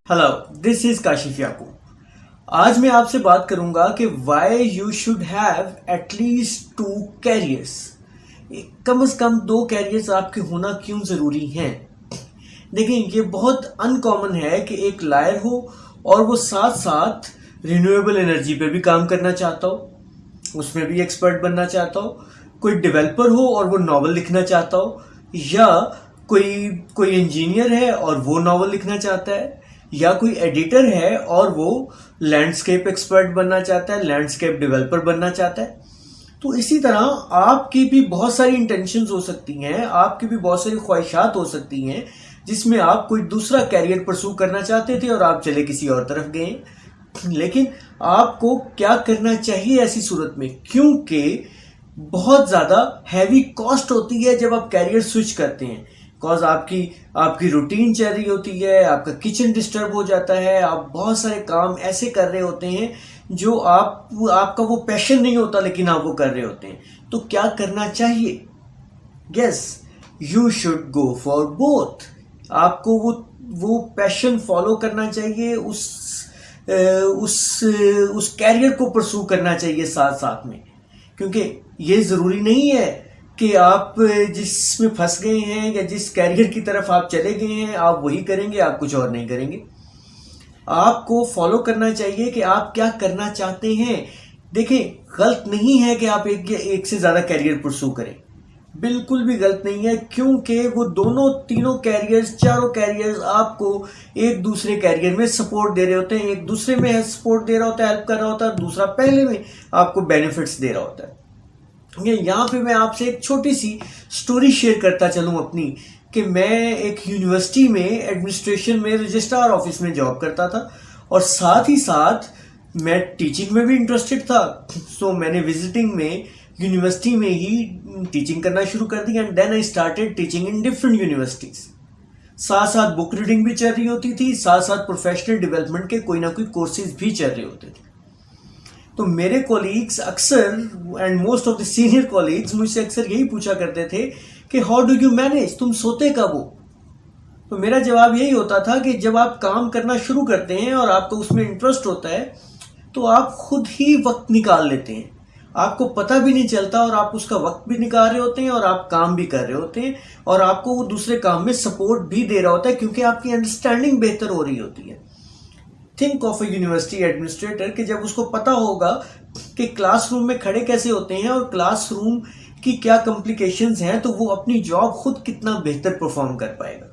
Hello, this is Kashif Yakub. आज मैं आपसे बात करूंगा कि why you should have at least 2 careers. कम से कम 2 कैरियर्स आपके होना क्यों जरूरी हैं। देखिए, ये बहुत अनकॉमन है कि एक लायर हो और वो साथ साथ रिन्यूएबल एनर्जी पे भी काम करना चाहता हो, उसमें भी एक्सपर्ट बनना चाहता हो। कोई डेवलपर हो और वो नॉवल लिखना चाहता हो, या कोई इंजीनियर है और वो नॉवल लिखना चाहता है, या कोई एडिटर है और वो लैंडस्केप एक्सपर्ट बनना चाहता है, लैंडस्केप डेवलपर बनना चाहता है। तो इसी तरह आपकी भी बहुत सारी इंटेंशंस हो सकती हैं, आपकी भी बहुत सारी ख्वाहिशात हो सकती हैं जिसमें आप कोई दूसरा कैरियर परसू करना चाहते थे और आप चले किसी और तरफ गए। लेकिन आपको क्या करना चाहिए ऐसी सूरत में, क्योंकि बहुत ज्यादा हैवी कॉस्ट होती है जब आप कैरियर स्विच करते हैं। बिकॉज आपकी रूटीन चल रही होती है, आपका किचन डिस्टर्ब हो जाता है, आप बहुत सारे काम ऐसे कर रहे होते हैं जो आपका वो पैशन नहीं होता, लेकिन आप वो कर रहे होते हैं। तो क्या करना चाहिए? Yes, you should go for both. आपको वो पैशन फॉलो करना चाहिए, उस कैरियर को परसू करना चाहिए साथ साथ में। क्योंकि ये जरूरी नहीं है कि आप जिसमें फंस गए हैं या जिस कैरियर की तरफ आप चले गए हैं आप वही करेंगे, आप कुछ और नहीं करेंगे। आपको फॉलो करना चाहिए कि आप क्या करना चाहते हैं। देखिए, गलत नहीं है कि आप एक से ज्यादा कैरियर परसू करें, बिल्कुल भी गलत नहीं है, क्योंकि वो दोनों तीनों कैरियर्स, चारों कैरियर्स आपको एक दूसरे कैरियर में सपोर्ट दे रहे होते हैं। एक दूसरे में सपोर्ट दे रहा होता है, हेल्प कर रहा होता है, दूसरा पहले में आपको बेनिफिट्स दे रहा होता है। यहाँ पे मैं आपसे एक छोटी सी स्टोरी शेयर करता चलूं अपनी, कि मैं एक यूनिवर्सिटी में एडमिनिस्ट्रेशन में रजिस्ट्रार ऑफिस में जॉब करता था और साथ ही साथ मैं टीचिंग में भी इंटरेस्टेड था। सो मैंने विजिटिंग में यूनिवर्सिटी में ही टीचिंग करना शुरू कर दी and then I started teaching in different universities. साथ साथ बुक रीडिंग भी चल रही होती थी, साथ साथ प्रोफेशनल डेवलपमेंट के कोई ना कोई कोर्सेज भी चल रहे होते थे। तो मेरे कॉलीग्स अक्सर and most of the senior colleagues मुझसे अक्सर यही पूछा करते थे कि हाउ डू यू मैनेज, तुम सोते कब हो? तो मेरा जवाब यही होता था कि जब आप काम करना शुरू करते हैं और आपको उसमें इंटरेस्ट होता है तो आप खुद ही वक्त निकाल लेते हैं, आपको पता भी नहीं चलता और आप उसका वक्त भी निकाल रहे होते हैं और आप काम भी कर रहे होते हैं और आपको वो दूसरे काम में सपोर्ट भी दे रहा होता है, क्योंकि आपकी अंडरस्टैंडिंग बेहतर हो रही होती है। Think of A university administrator कि जब उसको पता होगा कि क्लासरूम में खड़े कैसे होते हैं और क्लासरूम की क्या कॉम्प्लिकेशंस हैं, तो वो अपनी जॉब खुद कितना बेहतर परफॉर्म कर पाएगा।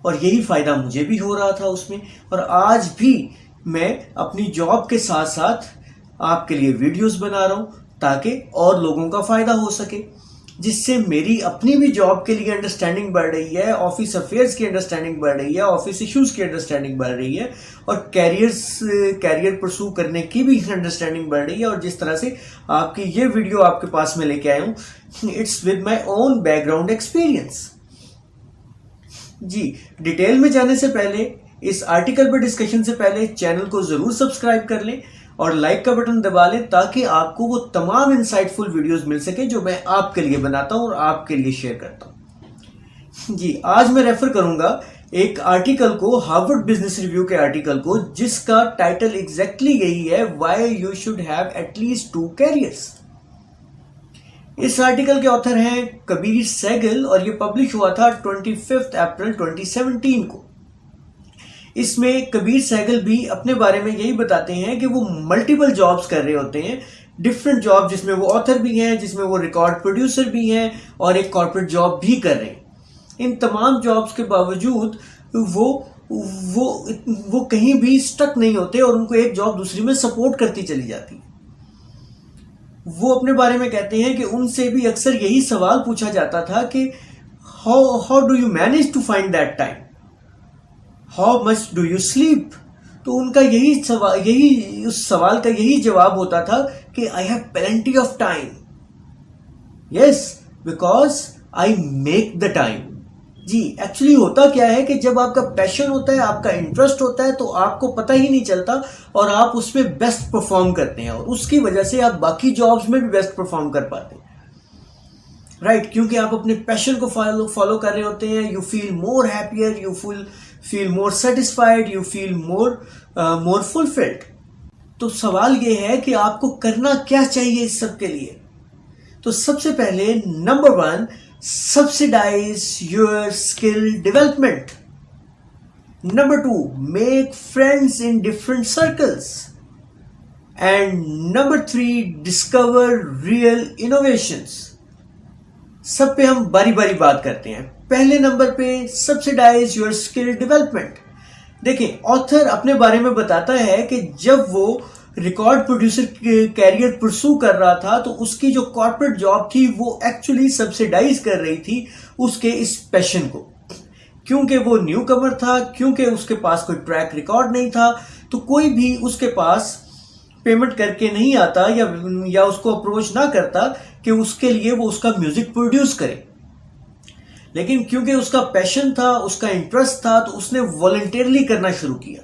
और यही फायदा मुझे भी हो रहा था उसमें, और आज भी मैं अपनी जॉब के साथ साथ आपके लिए वीडियोस बना रहा हूं ताकि और लोगों का फायदा हो सके, जिससे मेरी अपनी भी जॉब के लिए अंडरस्टैंडिंग बढ़ रही है, ऑफिस अफेयर्स की अंडरस्टैंडिंग बढ़ रही है, ऑफिस इश्यूज की अंडरस्टैंडिंग बढ़ रही है, और कैरियर परसू करने की भी अंडरस्टैंडिंग बढ़ रही है। और जिस तरह से आपकी ये वीडियो आपके पास में लेके आया हूं, it's with my own background experience. जी, डिटेल में जाने से पहले, इस आर्टिकल पर डिस्कशन से पहले चैनल को जरूर सब्सक्राइब कर लें और लाइक का बटन दबा लें, ताकि आपको वो तमाम इंसाइटफुल वीडियोस मिल सके जो मैं आपके लिए बनाता हूं और आपके लिए शेयर करता हूं। जी, आज मैं रेफर करूंगा एक आर्टिकल को, हार्वर्ड बिजनेस रिव्यू के आर्टिकल को, जिसका टाइटल एग्जैक्टली यही है, why you should have at least 2 carriers. इस आर्टिकल के ऑथर हैं कबीर सहगल और ये पब्लिश हुआ था 25 अप्रैल 2017 को। इसमें कबीर सहगल भी अपने बारे में यही बताते हैं कि वो मल्टीपल जॉब्स कर रहे होते हैं, डिफरेंट जॉब, जिसमें वो ऑथर भी हैं, जिसमें वो रिकॉर्ड प्रोड्यूसर भी हैं और एक कॉर्पोरेट जॉब भी कर रहे हैं। इन तमाम जॉब्स के बावजूद वो कहीं भी स्टक नहीं होते और उनको एक जॉब दूसरी में सपोर्ट करती चली जाती है। वो अपने बारे में कहते हैं कि उनसे भी अक्सर यही सवाल पूछा जाता था कि how do you manage to find that time, how much do you sleep. तो उनका उस सवाल का यही जवाब होता था कि I have plenty of time. Yes, because I make the time. जी, एक्चुअली होता क्या है कि जब आपका पैशन होता है, आपका इंटरेस्ट होता है, तो आपको पता ही नहीं चलता और आप उसमें बेस्ट परफॉर्म करते हैं और उसकी वजह से आप बाकी जॉब्स में भी बेस्ट परफॉर्म कर पाते हैं। राइट, क्योंकि आप अपने पैशन को फॉलो कर रहे होते हैं, you feel more happier, you feel more satisfied, you feel more fulfilled. तो सवाल ये है कि आपको करना क्या चाहिए इस सब के लिए। तो सबसे पहले number 1, subsidise your skill development. Number 2, make friends in different circles. And number 3, discover real innovations. सब पे हम बारी बारी बात करते हैं। पहले नंबर पे सब्सिडाइज योर स्किल डेवलपमेंट। देखिए, ऑथर अपने बारे में बताता है कि जब वो रिकॉर्ड प्रोड्यूसर कैरियर परसू कर रहा था तो उसकी जो कॉर्पोरेट जॉब थी वो एक्चुअली सब्सिडाइज कर रही थी उसके इस पैशन को, क्योंकि वो न्यू कमर था, क्योंकि उसके पास कोई ट्रैक रिकॉर्ड नहीं था, तो कोई भी उसके पास पेमेंट करके नहीं आता या उसको अप्रोच ना करता कि उसके लिए वो उसका म्यूजिक प्रोड्यूस करे। लेकिन क्योंकि उसका पैशन था, उसका इंटरेस्ट था, तो उसने वॉलंटियरली करना शुरू किया,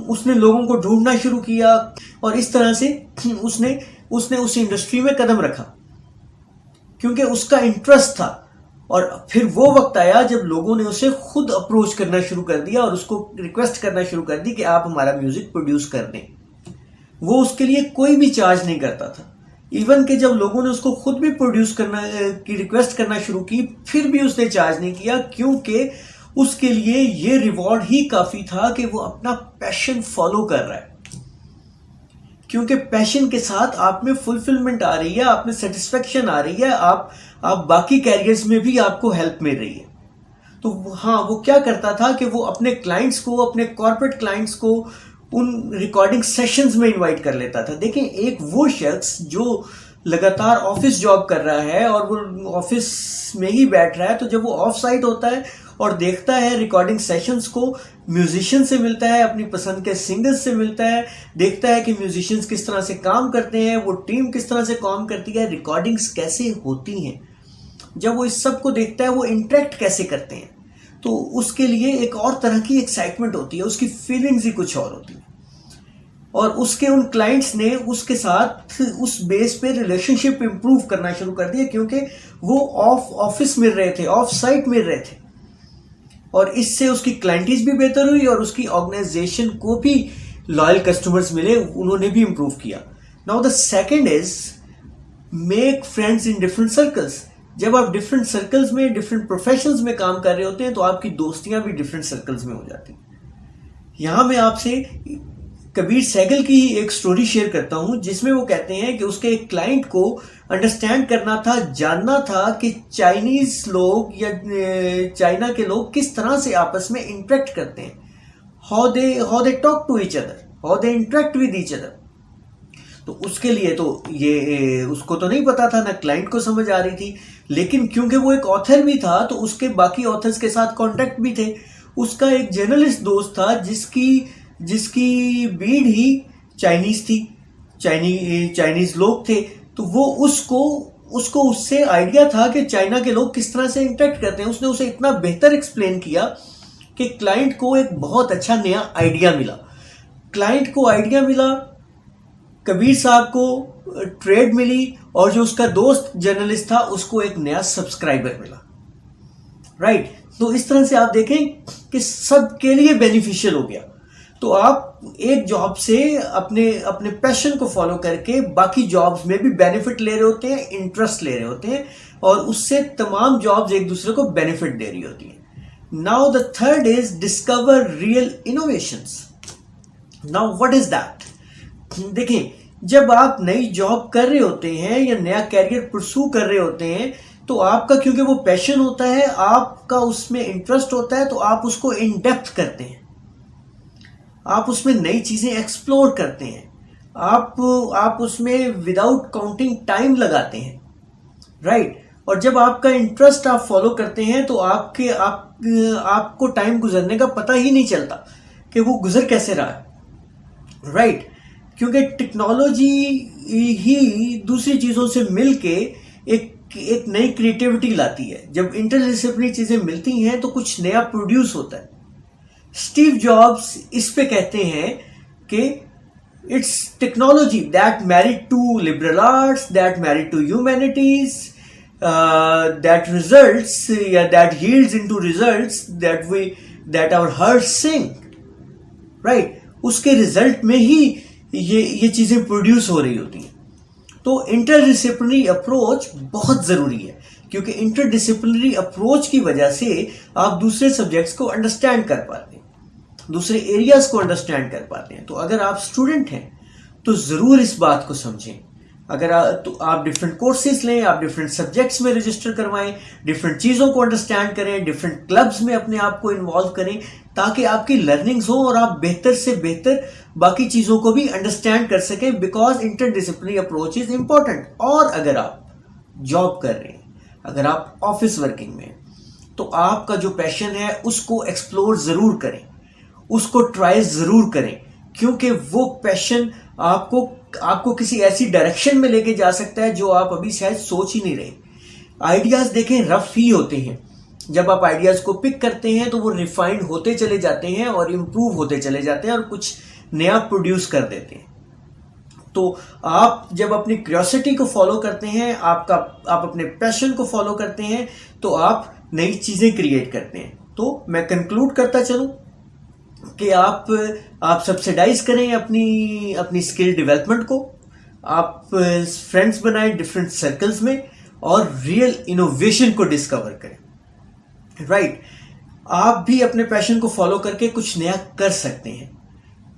उसने लोगों को ढूंढना शुरू किया और इस तरह से उसने उस इंडस्ट्री में कदम रखा क्योंकि उसका इंटरेस्ट था। और फिर वो वक्त आया जब लोगों ने उसे खुद अप्रोच करना शुरू कर दिया और उसको रिक्वेस्ट करना शुरू कर दी कि आप हमारा म्यूजिक प्रोड्यूस कर दें। वो उसके लिए कोई भी चार्ज नहीं करता था। इवन कि जब लोगों ने उसको खुद भी प्रोड्यूस करना की रिक्वेस्ट करना शुरू की, फिर भी उसने चार्ज नहीं किया, क्योंकि उसके लिए ये रिवॉर्ड ही काफी था कि वो अपना पैशन फॉलो कर रहा है। क्योंकि पैशन के साथ आप में फुलफिलमेंट आ रही है, आप में सेटिस्फेक्शन आ रही है, आप बाकी कैरियर्स में भी आपको हेल्प मिल रही है। तो हाँ, वो क्या करता था कि वो अपने क्लाइंट्स को, अपने कॉर्पोरेट क्लाइंट्स को उन रिकॉर्डिंग सेशंस में इनवाइट कर लेता था। देखें, एक वो शख्स जो लगातार ऑफिस जॉब कर रहा है और वो ऑफिस में ही बैठ रहा है, तो जब वो ऑफ साइट होता है और देखता है रिकॉर्डिंग सेशंस को, म्यूजिशियन से मिलता है, अपनी पसंद के सिंगर्स से मिलता है, देखता है कि म्यूजिशियंस किस तरह से काम करते हैं, वो टीम किस तरह से काम करती है, रिकॉर्डिंग्स कैसे होती हैं, जब वो इस सब को देखता है वो इंटरेक्ट कैसे करते हैं, तो उसके लिए एक और तरह की एक्साइटमेंट होती है, उसकी फीलिंग्स ही कुछ और होती है। और उसके उन क्लाइंट्स ने उसके साथ उस बेस पे रिलेशनशिप इंप्रूव करना शुरू कर दिया, क्योंकि वो ऑफिस मिल रहे थे, ऑफ साइट मिल रहे थे, और इससे उसकी क्लाइंटेज भी बेहतर हुई और उसकी ऑर्गेनाइजेशन को भी लॉयल कस्टमर्स मिले, उन्होंने भी इंप्रूव किया। Now the second is make friends in different circles. जब आप डिफरेंट सर्कल्स में, डिफरेंट प्रोफेशंस में काम कर रहे होते हैं तो आपकी दोस्तियां भी डिफरेंट सर्कल्स में हो जाती हैं। यहां मैं आपसे कबीर सहगल की एक स्टोरी शेयर करता हूं, जिसमें वो कहते हैं कि उसके एक क्लाइंट को अंडरस्टैंड करना था, जानना था कि चाइनीज लोग या चाइना के लोग किस तरह से आपस में इंटरेक्ट करते हैं, how they talk to each other, how they interact with each other. तो उसके लिए तो ये उसको तो नहीं पता था, ना क्लाइंट को समझ आ रही थी, लेकिन क्योंकि वो एक ऑथर भी था तो उसके बाकी ऑथर्स के साथ कांटेक्ट भी थे। उसका एक जर्नलिस्ट दोस्त था जिसकी बीड ही चाइनीज थी, चाइनीज लोग थे, तो वो उसको उससे आइडिया था कि चाइना के लोग किस तरह से इंटरेक्ट करते हैं। उसने उसे इतना बेहतर एक्सप्लेन किया कि क्लाइंट को एक बहुत अच्छा नया आइडिया मिला। क्लाइंट को आइडिया मिला, कबीर साहब को ट्रेड मिली, और जो उसका दोस्त जर्नलिस्ट था उसको एक नया सब्सक्राइबर मिला। राइट, तो इस तरह से आप देखें कि सबके लिए बेनिफिशियल हो गया। तो आप एक जॉब से अपने पैशन को फॉलो करके बाकी जॉब्स में भी बेनिफिट ले रहे होते हैं, इंटरेस्ट ले रहे होते हैं, और उससे तमाम जॉब्स एक दूसरे को बेनिफिट दे रही होती हैं। Now the third is discover real innovations. Now what is that? देखें, जब आप नई जॉब कर रहे होते हैं या नया कैरियर परसू कर रहे होते हैं, तो आपका, क्योंकि वो पैशन होता है, आपका उसमें इंटरेस्ट होता है, तो आप उसको इन डेप्थ करते हैं, आप उसमें नई चीजें एक्सप्लोर करते हैं, आप उसमें विदाउट काउंटिंग टाइम लगाते हैं। राइट, और जब आपका इंटरेस्ट आप फॉलो करते हैं तो आपको टाइम गुजरने का पता ही नहीं चलता कि वो गुजर कैसे रहा है। राइट, क्योंकि टेक्नोलॉजी ही दूसरी चीजों से मिलके एक नई क्रिएटिविटी लाती है। जब इंटरडिसिप्लिनरी चीजें मिलती हैं तो कुछ नया प्रोड्यूस होता है। स्टीव जॉब्स इस पे कहते हैं कि it's technology that married to liberal arts, that married to humanities, that results या that yields into results that that our heart sing, right, उसके रिजल्ट में ही ये चीजें प्रोड्यूस हो रही होती हैं। तो इंटरडिसिप्लिनरी अप्रोच बहुत जरूरी है, क्योंकि इंटरडिसिप्लिनरी अप्रोच की वजह से आप दूसरे सब्जेक्ट्स को अंडरस्टैंड कर पाते हैं, दूसरे एरियाज को अंडरस्टैंड कर पाते हैं। तो अगर आप स्टूडेंट हैं तो जरूर इस बात को समझें। अगर आप डिफरेंट कोर्सेज लें, आप डिफरेंट सब्जेक्ट्स में रजिस्टर करवाएं, डिफरेंट चीजों को अंडरस्टैंड करें, डिफरेंट क्लब्स में अपने आप को इन्वॉल्व करें, ताकि आपकी लर्निंग्स हो और आप बेहतर से बेहतर बाकी चीजों को भी अंडरस्टैंड कर सकें, because interdisciplinary approach is important. और अगर आप जॉब कर रहे हैं, अगर आप ऑफिस वर्किंग में, तो आपका जो पैशन है उसको एक्सप्लोर जरूर करें, उसको ट्राई जरूर करें, क्योंकि वो पैशन आपको किसी ऐसी डायरेक्शन में लेके जा सकता है जो आप अभी शायद सोच ही नहीं रहे। आइडियाज देखें रफ ही होते हैं, जब आप आइडियाज को पिक करते हैं तो वो रिफाइंड होते चले जाते हैं और इम्प्रूव होते चले जाते हैं और कुछ नया प्रोड्यूस कर देते हैं। तो आप जब अपनी क्यूरियोसिटी को फॉलो करते हैं, आप अपने पैशन को फॉलो करते हैं, तो आप नई चीजें क्रिएट करते हैं। तो मैं कंक्लूड करता चलूं कि आप सब्सिडाइज करें अपनी स्किल डेवलपमेंट को, आप फ्रेंड्स बनाएं डिफरेंट सर्कल्स में और रियल इनोवेशन को डिस्कवर करें, राइट। आप भी अपने पैशन को फॉलो करके कुछ नया कर सकते हैं।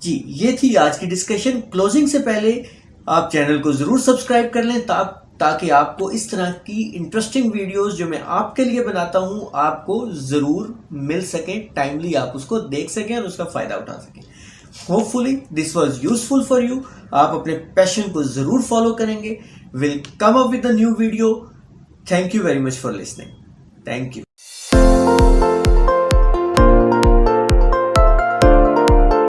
जी, ये थी आज की डिस्कशन। क्लोजिंग से पहले आप चैनल को जरूर सब्सक्राइब कर लें ताकि आपको इस तरह की इंटरेस्टिंग वीडियोस जो मैं आपके लिए बनाता हूं आपको जरूर मिल सके, टाइमली आप उसको देख सकें और उसका फायदा उठा सकें। Hopefully this was useful for you. आप अपने पैशन को जरूर फॉलो करेंगे। Will come up with a new video. Thank you very much for listening. Thank you.